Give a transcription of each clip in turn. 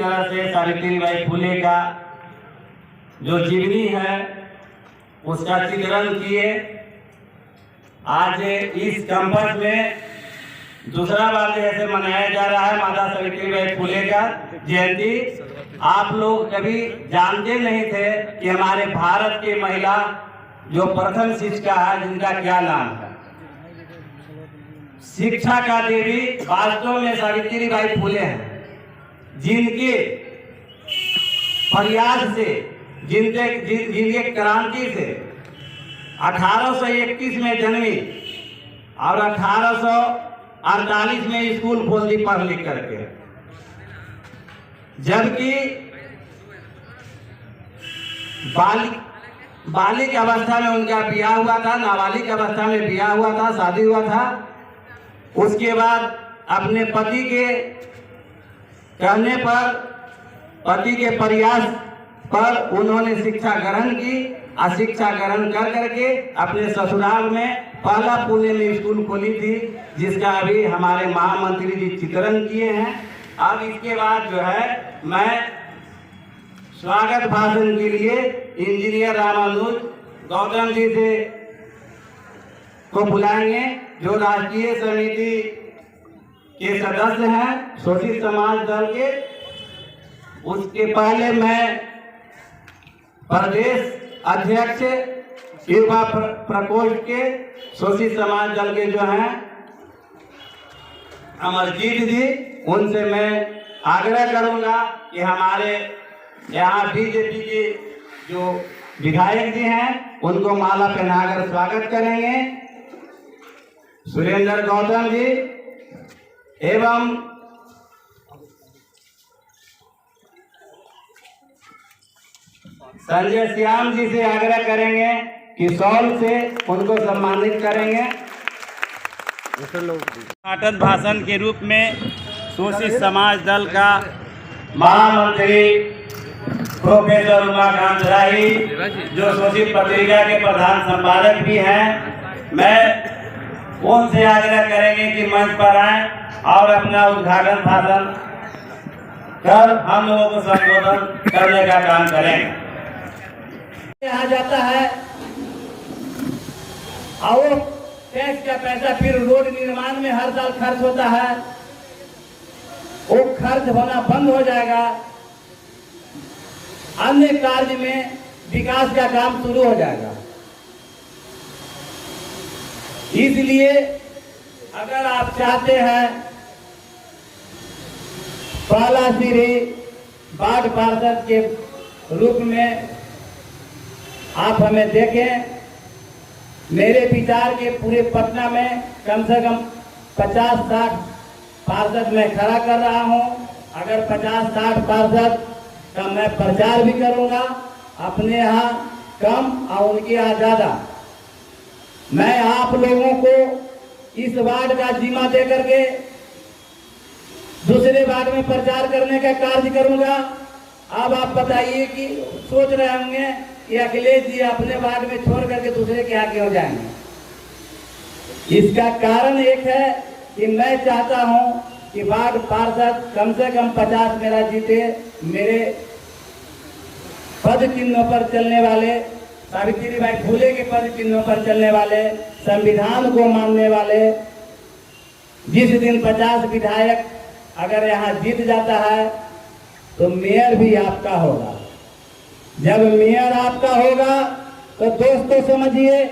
तरह से सावित्रीबाई फुले का जो जीवनी है उसका चित्रण किए। आज इस कैंपस में दूसरा बार ऐसे मनाया जा रहा है माता सावित्रीबाई फुले का जयंती। आप लोग कभी जानते नहीं थे कि हमारे भारत की महिला जो प्रथम शिक्षिका है जिनका क्या नाम है। शिक्षा का देवी वास्तव में सावित्रीबाई फुले हैं, जिनके प्रयास से जिनके क्रांति से 1831 में जन्मी और 1848 में स्कूल खोल दी पढ़ लिख करके। जबकि बालिक अवस्था में उनका ब्याह हुआ था, नाबालिग अवस्था में ब्याह हुआ था, शादी हुआ था। उसके बाद अपने पति के कहने पर, पति के प्रयास पर उन्होंने शिक्षा ग्रहण की और शिक्षा ग्रहण कर करके अपने ससुराल में पहला पुणे में स्कूल खोली थी, जिसका अभी हमारे महामंत्री जी चित्रण किए हैं। अब इसके बाद जो है मैं स्वागत भाषण के लिए इंजीनियर रामानुज गौतम जी से को बुलाएंगे, जो राष्ट्रीय समिति के सदस्य हैं शोषित समाज दल के। उसके पहले मैं प्रदेश अध्यक्ष युवा प्रकोष्ठ के शोषित समाज दल के जो हैं अमरजीत जी, उनसे मैं आग्रह करूंगा कि हमारे यहाँ बीजेपी के जो विधायक जी हैं उनको माला पहनाकर स्वागत करेंगे। सुरेंद्र गौतम जी एवं संजय श्याम जी से आग्रह करेंगे कि शॉल से उनको सम्मानित करेंगे। उद्घाटन भाषण के रूप में शोषित समाज दल का महामंत्री प्रोफेसर उमाकांत राही, जो शोषित पत्रिका के प्रधान संपादक भी हैं, मैं उनसे आग्रह करेंगे कि मंच पर आए और अपना उद्घाटन भाषण कर हम लोगों को संबोधन करने का काम करें। आ जाता है और टैक्स का पैसा फिर रोड निर्माण में हर साल खर्च होता है, वो खर्च होना बंद हो जाएगा। अन्य कार्य में विकास का काम शुरू हो जाएगा। इसलिए अगर आप चाहते हैं पहला सीढ़ी वार्ड पार्षद के रूप में आप हमें देखें। मेरे विचार के पूरे पटना में कम से कम 50-60 पार्षद मैं खड़ा कर रहा हूं। अगर 50-60 पार्षद का मैं प्रचार भी करूंगा, अपने यहाँ कम और उनके यहाँ ज्यादा। मैं आप लोगों को इस वार्ड का जिम्मा दे करके दूसरे वार्ड में प्रचार करने का कार्य करूंगा। अब आप बताइए कि सोच रहे होंगे कि अखिलेश जी अपने वार्ड में छोड़ करके दूसरे के यहाँ क्यों जाएंगे। इसका कारण एक है कि मैं चाहता हूं कि वार्ड पार्षद कम से कम 50 मेरा जीते। मेरे पद चिन्हों पर चलने वाले, सावित्रीबाई फुले के पद चिन्हों पर चलने वाले, संविधान को मानने वाले। जिस दिन 50 विधायक अगर यहाँ जीत जाता है तो मेयर भी आपका होगा। जब मेयर आपका होगा तो दोस्तों समझिए,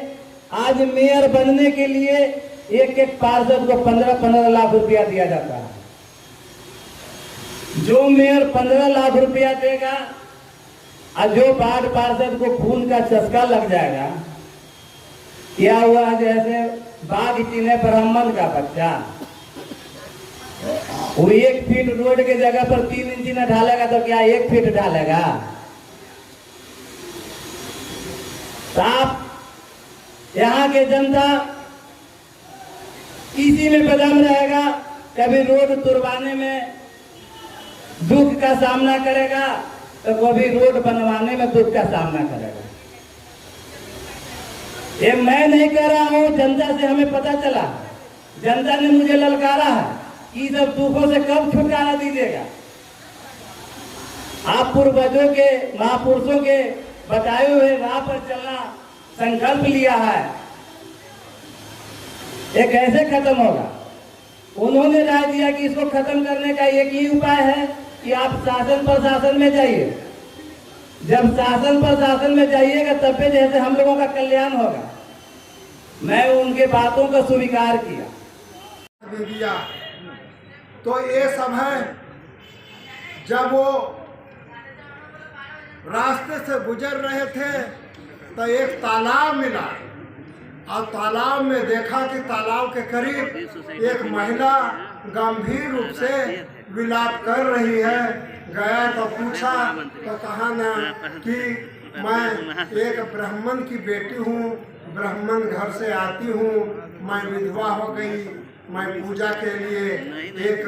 आज मेयर बनने के लिए एक एक पार्षद को 15-15 लाख रुपया दिया जाता है। जो मेयर 15 लाख रुपया देगा और जो वार्ड पार्षद को खून का चस्का लग जाएगा। क्या हुआ, जैसे बाघ चीने ब्राह्मण का बच्चा, वो 1 फीट रोड के जगह पर 3 इंच न ढालेगा तो क्या 1 फीट ढालेगा। साफ यहाँ के जनता इसी में कदम रहेगा। कभी रोड तुड़वाने में दुख का सामना करेगा तो कभी रोड बनवाने में दुख का सामना करेगा। ये मैं नहीं कह रहा हूं, जनता से हमें पता चला, जनता ने मुझे ललकारा है कि सब दुखों से कब छुटकारा दीजिएगा। आप पूर्वजों के, महापुरुषों के बताए हुए राह पर चलना संकल्प लिया है, ये कैसे खत्म होगा? उन्होंने राय दिया कि इसको खत्म करने का एक ही उपाय है कि आप शासन प्रशासन में जाइए। जब शासन प्रशासन में जाइएगा तब भी जैसे हम लोगों का कल्याण होगा। मैं उनके बातों को स्वीकार किया। तो ये सब है, जब वो रास्ते से गुजर रहे थे तो एक तालाब मिला और तालाब में देखा कि तालाब के करीब एक महिला गंभीर रूप से विलाप कर रही है। गया तो पूछा तो कहा ना कि मैं एक ब्राह्मण की बेटी हूँ, ब्राह्मण घर से आती हूँ, मैं विधवा हो गई, मैं पूजा के लिए एक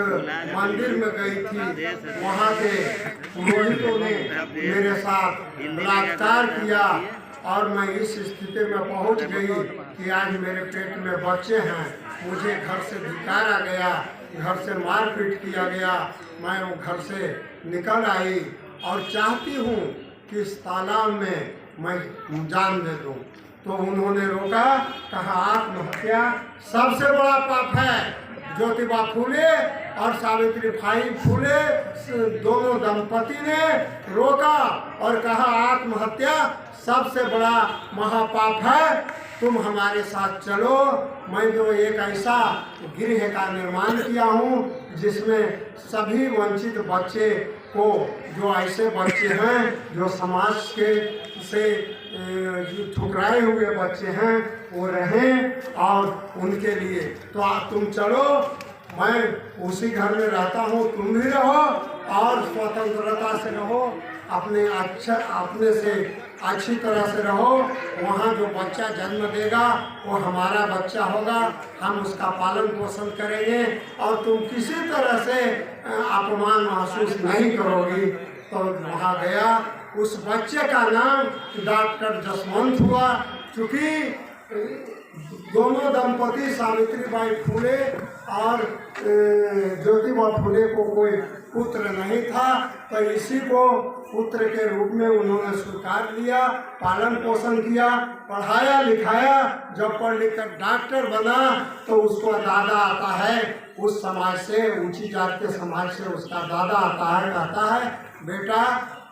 मंदिर में गई थी, वहाँ के पुरोहितों ने मेरे साथ बलात्कार किया और मैं इस स्थिति में पहुँच गई कि आज मेरे पेट में बच्चे हैं, मुझे घर से धिक्कारा गया, घर से मारपीट किया गया, मैं वो घर से निकल आई और चाहती हूँ कि इस तालाब में मैं जान दे दूँ। तो उन्होंने रोका, कहा आत्महत्या सबसे बड़ा पाप है। ज्योतिबा फूले और सावित्रीबाई फूले दोनों दंपति ने रोका और कहा आत्महत्या सबसे बड़ा महापाप है, तुम हमारे साथ चलो। मैं जो एक ऐसा गृह का निर्माण किया हूँ जिसमें सभी वंचित बच्चे को, जो ऐसे बच्चे हैं जो समाज के से ठुकराए हुए बच्चे हैं, वो रहें और उनके लिए तो तुम चलो, मैं उसी घर में रहता हूँ, तुम भी रहो और स्वतंत्रता से रहो, अपने से अच्छी तरह से रहो। वहाँ जो बच्चा जन्म देगा वो हमारा बच्चा होगा, हम उसका पालन पोषण करेंगे और तुम किसी तरह से अपमान महसूस नहीं करोगी। तो वहाँ गया, उस बच्चे का नाम डॉक्टर जसवंत हुआ। चूँकि दोनों दंपति सावित्रीबाई फूले और ज्योतिबा फूले को कोई पुत्र नहीं था, तो इसी को पुत्र के रूप में उन्होंने स्वीकार लिया, पालन पोषण किया, पढ़ाया लिखाया। जब पढ़ लिख कर डॉक्टर बना तो उसको दादा आता है, उस समाज से, ऊंची जात के समाज से उसका दादा आता है, कहता है बेटा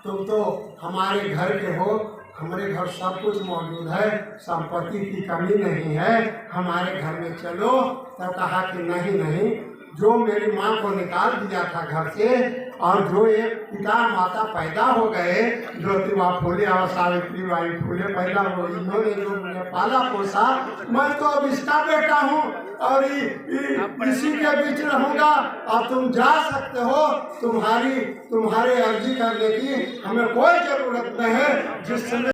तुम तो हमारे घर के हो, हमारे घर सब कुछ मौजूद है, संपत्ति की कमी नहीं है, हमारे घर में चलो। तो कहा कि नहीं, जो मेरी माँ को निकाल दिया था घर से और जो एक पिता माता पैदा हो गए, ज्योतिबा फूले और सावित्रीबाई फूले पैदा हो, इन्होंने जो मुझे पाला पोसा, मैं तो अब इसका बेटा हूँ और इसी के बीच रहूँगा। और तुम जा सकते हो, तुम्हारे अर्जी करने की हमें कोई जरूरत नहीं है। जिस समय